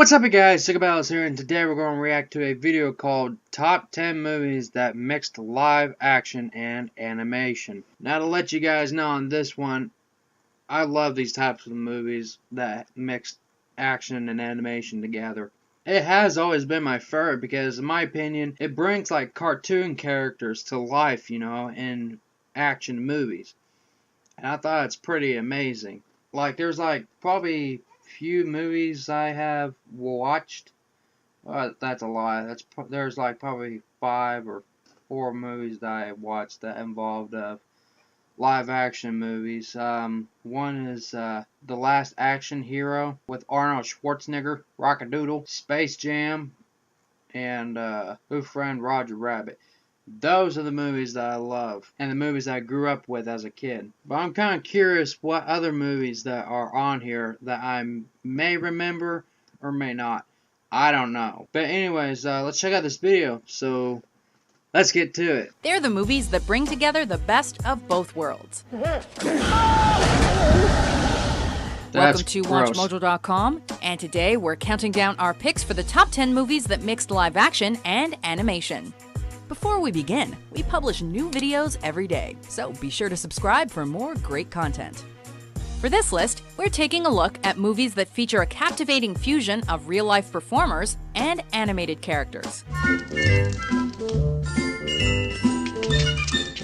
What's up, you guys? Sickabells here, and today we're going to react to a video called Top 10 Movies That Mixed Live Action and Animation. Now, to let you guys know on this one, I love these types of movies that mix action and animation together. It has always been my favorite because, in my opinion, it brings like cartoon characters to life, in action movies. And I thought it's pretty amazing. Like, there's like probably few movies I have watched. That's a lie. There's like probably 5 or 4 movies that I watched that involved live action movies. One is The Last Action Hero with Arnold Schwarzenegger, Rockadoodle, Space Jam, and Who Framed Roger Rabbit. Those are the movies that I love, and the movies I grew up with as a kid. But I'm kind of curious what other movies that are on here that I may remember or may not. I don't know. But anyways, let's check out this video. So, let's get to it. They're the movies that bring together the best of both worlds. Welcome to WatchMojo.com, and today we're counting down our picks for the top 10 movies that mixed live action and animation. Before we begin, we publish new videos every day, so be sure to subscribe for more great content. For this list, we're taking a look at movies that feature a captivating fusion of real-life performers and animated characters.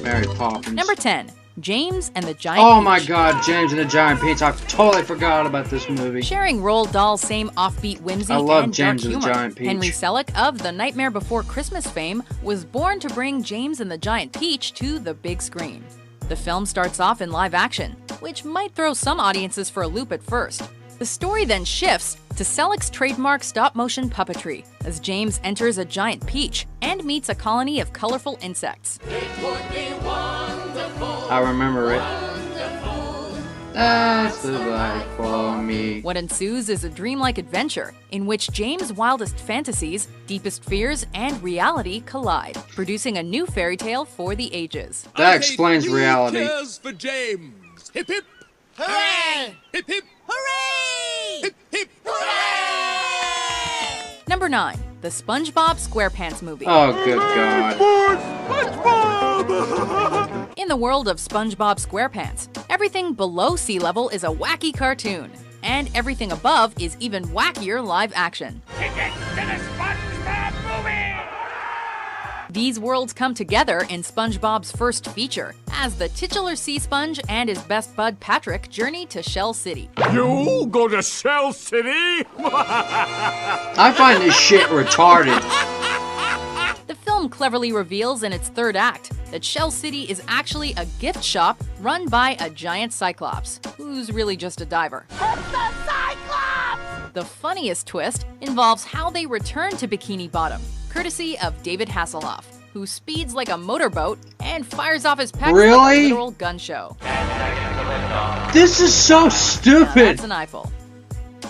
Mary Poppins. Number 10. James and the Giant Oh Peach. my god, James and the Giant Peach. I totally forgot about this movie. Sharing Roald Dahl's same offbeat whimsy I love and James dark and the humor, Giant Peach. Henry Selick of The Nightmare Before Christmas fame was born to bring James and the Giant Peach to the big screen. The film starts off in live action, which might throw some audiences for a loop at first. The story then shifts to Selick's trademark stop-motion puppetry as James enters a giant peach and meets a colony of colorful insects. I remember it. That's the life for me. What ensues is a dreamlike adventure in which James' wildest fantasies, deepest fears, and reality collide, producing a new fairy tale for the ages. That explains reality. Cheers for James. Hip hip. Hooray! Hip hip. Hooray! Hip hip. Hooray! Number 9. The SpongeBob SquarePants movie. Oh, good god. In the world of SpongeBob SquarePants, everything below sea level is a wacky cartoon, and everything above is even wackier live action. Tickets to the SpongeBob movie! These worlds come together in SpongeBob's first feature, as the titular sea sponge and his best bud Patrick journey to Shell City. You go to Shell City? I find this shit retarded. The film cleverly reveals in its third act that Shell City is actually a gift shop run by a giant Cyclops, who's really just a diver. It's the Cyclops! The funniest twist involves how they return to Bikini Bottom, courtesy of David Hasselhoff, who speeds like a motorboat and fires off his pecs like Really? a literal gun show. This is so Now stupid. that's an eyeful.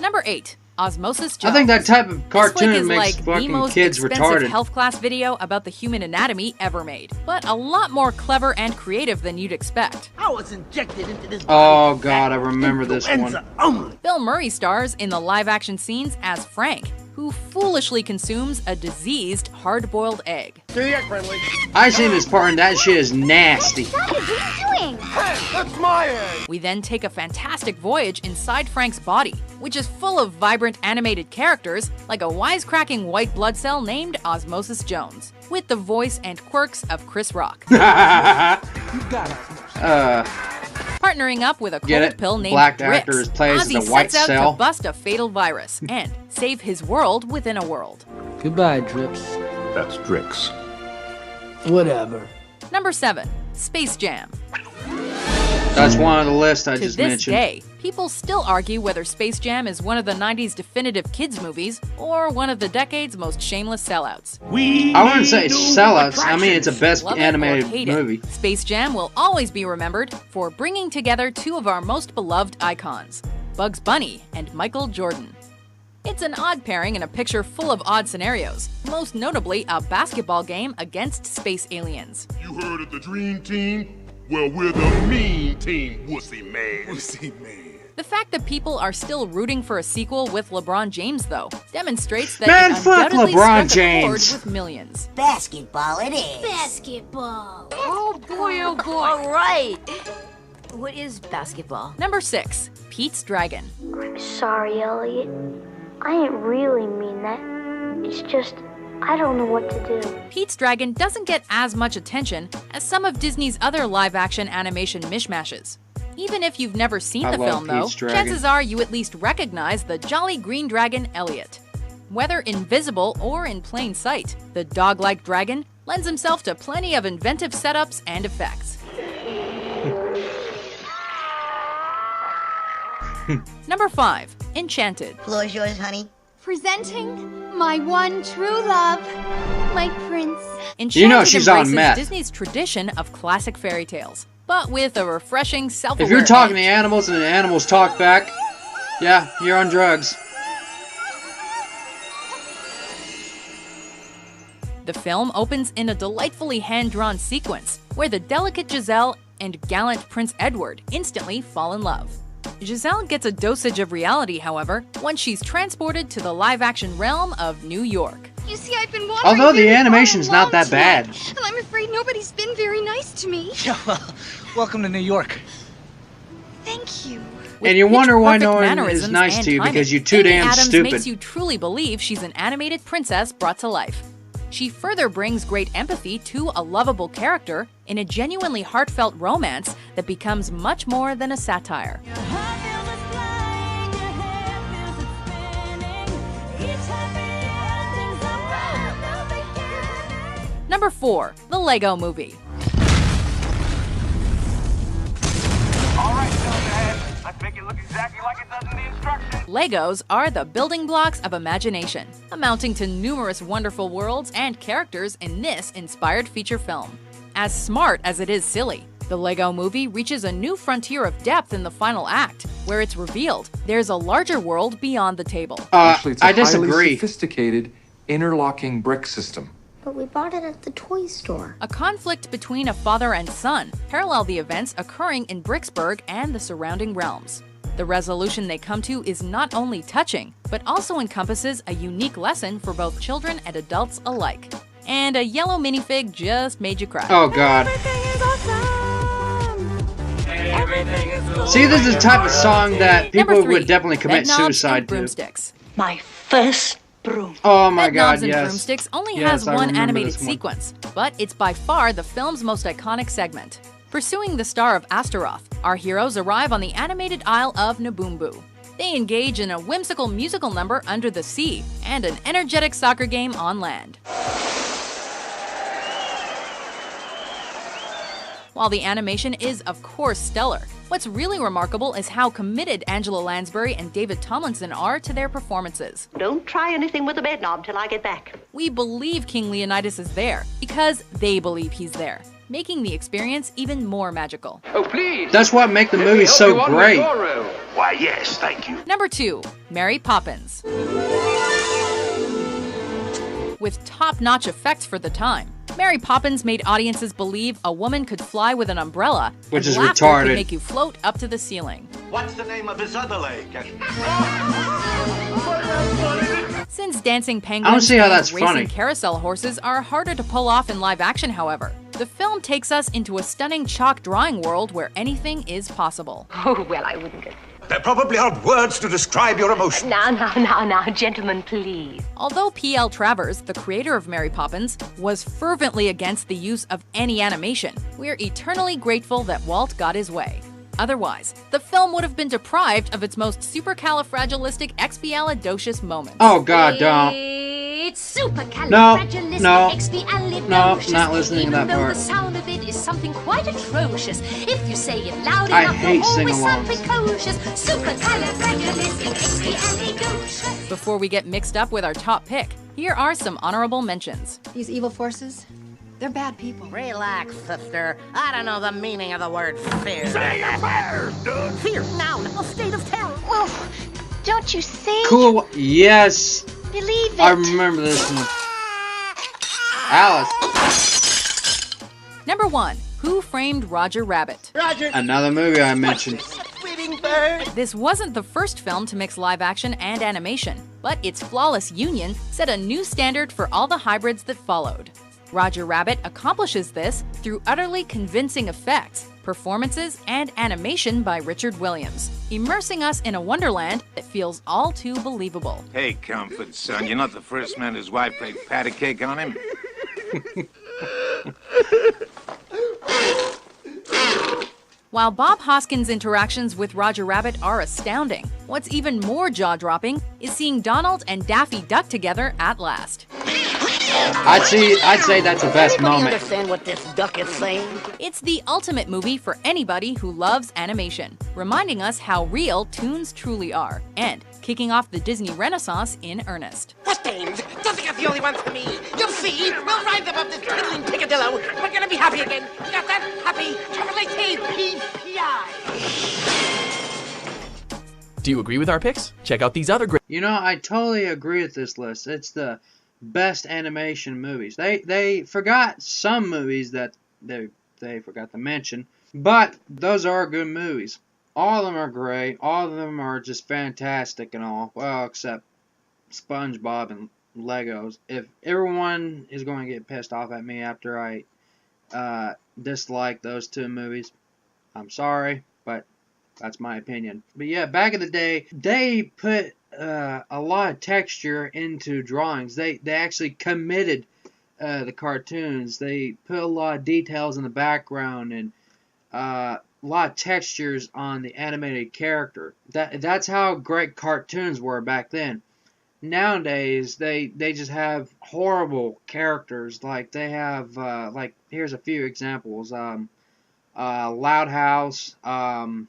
Number 8. Osmosis I Jones. think that type of This cartoon flick is makes like the fucking most kids expensive retarded. health class video about the human anatomy ever made, but a lot more clever and creative than you'd expect. I was injected into this Oh god, I remember this one. influenza only. Bill Murray stars in the live-action scenes as Frank, who foolishly consumes a diseased hard-boiled egg. I seen this part and that shit is nasty. What are you doing? That's my egg. We then take a fantastic voyage inside Frank's body, which is full of vibrant animated characters like a wisecracking white blood cell named Osmosis Jones, with the voice and quirks of Chris Rock. Partnering up with a Get cold it? pill named Black Drix, actor is plays as Ozzy a white sets out cell. to bust a fatal virus and save his world within a world. Goodbye, Drips. That's Drix. Whatever. Number 7. Space Jam. That's one of the lists I To just this mentioned. day, people still argue whether Space Jam is one of the 90s definitive kids movies or one of the decade's most shameless sellouts. I wouldn't say sellouts. I mean, it's a best Love it or animated hate movie. it, Space Jam will always be remembered for bringing together two of our most beloved icons, Bugs Bunny and Michael Jordan. It's an odd pairing in a picture full of odd scenarios, most notably a basketball game against space aliens. You heard of the Dream Team? Well, we're the mean team, wussy man. Wussy man. The fact that people are still rooting for a sequel with LeBron James, though, demonstrates that Man, it fuck undoubtedly LeBron struck a chord James. with millions. Basketball it is. Basketball. Oh boy, oh boy. All right. What is basketball? Number 6. Pete's Dragon. I'm sorry, Elliot. I didn't really mean that. It's just, I don't know what to do. Pete's Dragon doesn't get as much attention as some of Disney's other live-action animation mishmashes. Even if you've never seen I the love film, though, Pete's Dragon. chances are you at least recognize the jolly green dragon Elliot. Whether invisible or in plain sight, the dog-like dragon lends himself to plenty of inventive setups and effects. Number 5. Enchanted. Floor is yours, honey. Presenting my one true love, my prince. Enchanted You know she's on embraces meth. Disney's tradition of classic fairy tales, but with a refreshing self-aware If you're talking to edge. animals and the animals talk back, yeah, you're on drugs. The film opens in a delightfully hand-drawn sequence where the delicate Giselle and gallant Prince Edward instantly fall in love. Giselle gets a dosage of reality, however, once she's transported to the live-action realm of New York. You see, I've been wandering Although the really animation's all along not that tonight, bad. And I'm afraid nobody's been very nice to me. Yeah, well, welcome to New York. Thank you. With And you wonder why pitch-perfect no one is mannerisms nice and to you timing, because you're too Amy damn Adams stupid. makes you truly believe she's an animated princess brought to life. She further brings great empathy to a lovable character in a genuinely heartfelt romance that becomes much more than a satire. Number 4. The Lego Movie. All right, Silverhead. Let's make it look exactly like it does in the instructions. Legos are the building blocks of imagination, amounting to numerous wonderful worlds and characters in this inspired feature film. As smart as it is silly, the Lego Movie reaches a new frontier of depth in the final act, where it's revealed there's a larger world beyond the table. Actually, it's a I highly disagree. sophisticated interlocking brick system. But we bought it at the toy store. A conflict between a father and son parallel the events occurring in Bricksburg and the surrounding realms. The resolution they come to is not only touching, but also encompasses a unique lesson for both children and adults alike. And a yellow minifig just made you cry. Oh god. See, this is the type of song that people Number 3, would definitely commit Bedknobs suicide and to. Broomsticks. My first broom. Oh my god, Bedknobs and yes. Broomsticks only Yes, has I one remember animated this one. sequence, but it's by far the film's most iconic segment. Pursuing the star of Astaroth, our heroes arrive on the animated Isle of Naboombu. They engage in a whimsical musical number under the sea and an energetic soccer game on land. While the animation is, of course, stellar, what's really remarkable is how committed Angela Lansbury and David Tomlinson are to their performances. Don't try anything with the bed knob till I get back. We believe King Leonidas is there because they believe he's there, making the experience even more magical. Oh, please. That's what make the movie so great. Why, yes, thank you. Number 2. Mary Poppins. With top-notch effects for the time, Mary Poppins made audiences believe a woman could fly with an umbrella, Which and is laughter retarded. could make you float up to the ceiling. What's the name of his other leg? Since dancing I don't penguins see how and that's racing funny. carousel horses are harder to pull off in live action, however, the film takes us into a stunning chalk drawing world where anything is possible. Oh, well, I wouldn't get... There probably aren't words to describe your emotion. Now, gentlemen, please. Although P.L. Travers, the creator of Mary Poppins, was fervently against the use of any animation, we're eternally grateful that Walt got his way. Otherwise, the film would have been deprived of its most supercalifragilisticexpialidocious moments. Oh god, don't. It's supercalifragilisticexpialidocious. No, not listening to that Even though part. the sound of it is something quite atrocious. If you say it loud I enough, hate you'll always sound sing-alongs. precocious. Supercalifragilisticexpialidocious. Before we get mixed up with our top pick, here are some honorable mentions. These evil forces, they're bad people. Relax, sister. I don't know the meaning of the word fear. Say your prayers, dude. Fear, noun, a state of terror. Well, don't you see? Cool. Yes. Believe it. I remember this one. Alice. Number 1. Who Framed Roger Rabbit? Another movie I mentioned. Luther! This wasn't the first film to mix live action and animation, but its flawless union set a new standard for all the hybrids that followed. Roger Rabbit accomplishes this through utterly convincing effects, performances, and animation by Richard Williams, immersing us in a wonderland that feels all too believable. Hey, Comfort, son, you're not the first man whose wife played patty cake on him. While Bob Hoskins' interactions with Roger Rabbit are astounding, what's even more jaw-dropping is seeing Donald and Daffy Duck together at last. I'd say that's the best moment. Understand what this duck is saying? It's the ultimate movie for anybody who loves animation, reminding us how real toons truly are, and kicking off the Disney Renaissance in earnest. Mustangs! Don't think I'm the only one for me! You'll see! We'll ride them up this piddling picadillo! We're gonna be happy again! You got that? Happy! P-P-I! Do you agree with our picks? Check out these other great... You know, I totally agree with this list. It's the best animation movies. They forgot some movies that they forgot to mention, but those are good movies. All of them are great. All of them are just fantastic and all. Well, except SpongeBob and Legos. If everyone is going to get pissed off at me after I dislike those two movies, I'm sorry, but that's my opinion. But yeah, back in the day, they put a lot of texture into drawings. They actually committed the cartoons. They put a lot of details in the background and a lot of textures on the animated character. That's how great cartoons were back then. Nowadays, they just have horrible characters. Like they have like here's a few examples. Loud House,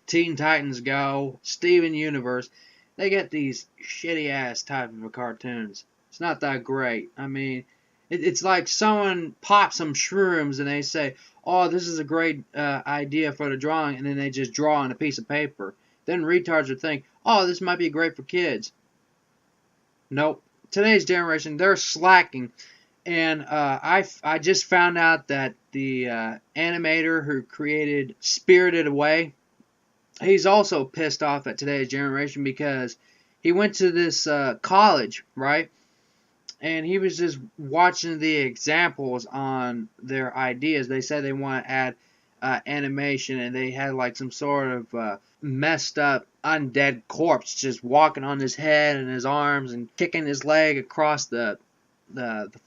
Teen Titans Go, Steven Universe. They get these shitty ass type of cartoons. It's not that great. I mean, it's like someone pops some shrooms and they say, "Oh, this is a great idea for the drawing," and then they just draw on a piece of paper. Then retards would think, "Oh, this might be great for kids." Nope. Today's generation, they're slacking. And I just found out that the animator who created Spirited Away, he's also pissed off at today's generation because he went to this college, right? And he was just watching the examples on their ideas. They said they want to add animation, and they had like some sort of messed up undead corpse just walking on his head and his arms and kicking his leg across the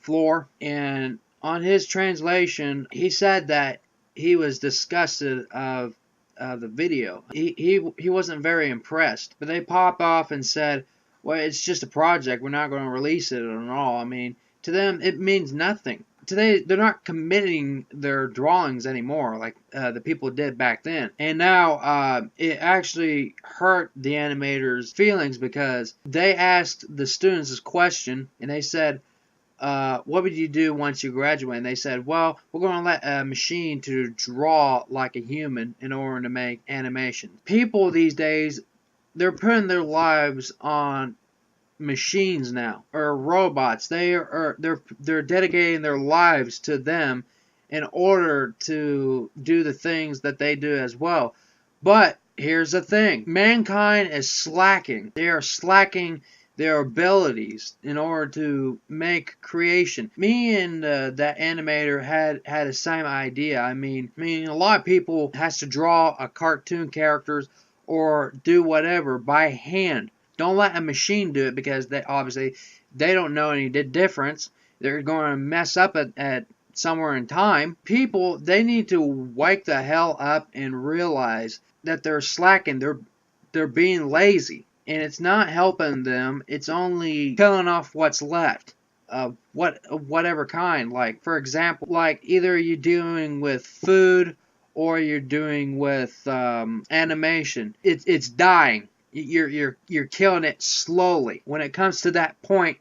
floor. And on his translation, he said that he was disgusted of the video. He wasn't very impressed. But they pop off and said, well, it's just a project. We're not going to release it at all. I mean, to them, it means nothing. Today, they're not committing their drawings anymore like the people did back then. And now, it actually hurt the animators' feelings because they asked the students this question, and they said, what would you do once you graduate? And they said, well, we're going to let a machine to draw like a human in order to make animation. People these days, they're putting their lives on machines now, or robots. They're dedicating their lives to them in order to do the things that they do as well. But here's the thing. Mankind is slacking. They are slacking their abilities in order to make creation. Me and that animator had the same idea. I mean, a lot of people has to draw a cartoon characters or do whatever by hand. Don't let a machine do it because they obviously they don't know any difference. They're going to mess up at somewhere in time. People, they need to wake the hell up and realize that they're slacking. They're being lazy. And it's not helping them. It's only killing off what's left of whatever kind. Like, for example, like either you're doing with food or you're doing with animation. It's dying. You're killing it slowly. When it comes to that point,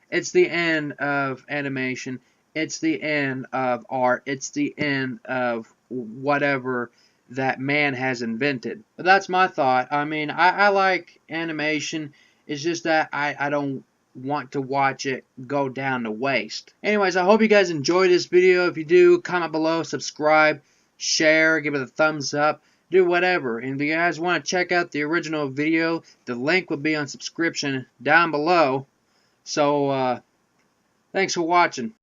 it's the end of animation. It's the end of art. It's the end of whatever that man has invented. But that's my thought. I mean, I like animation. It's just that I don't want to watch it go down to waste. Anyways, I hope you guys enjoyed this video. If you do, comment below, subscribe, share, give it a thumbs up. do whatever. And if you guys want to check out the original video, the link will be on subscription down below. So, thanks for watching.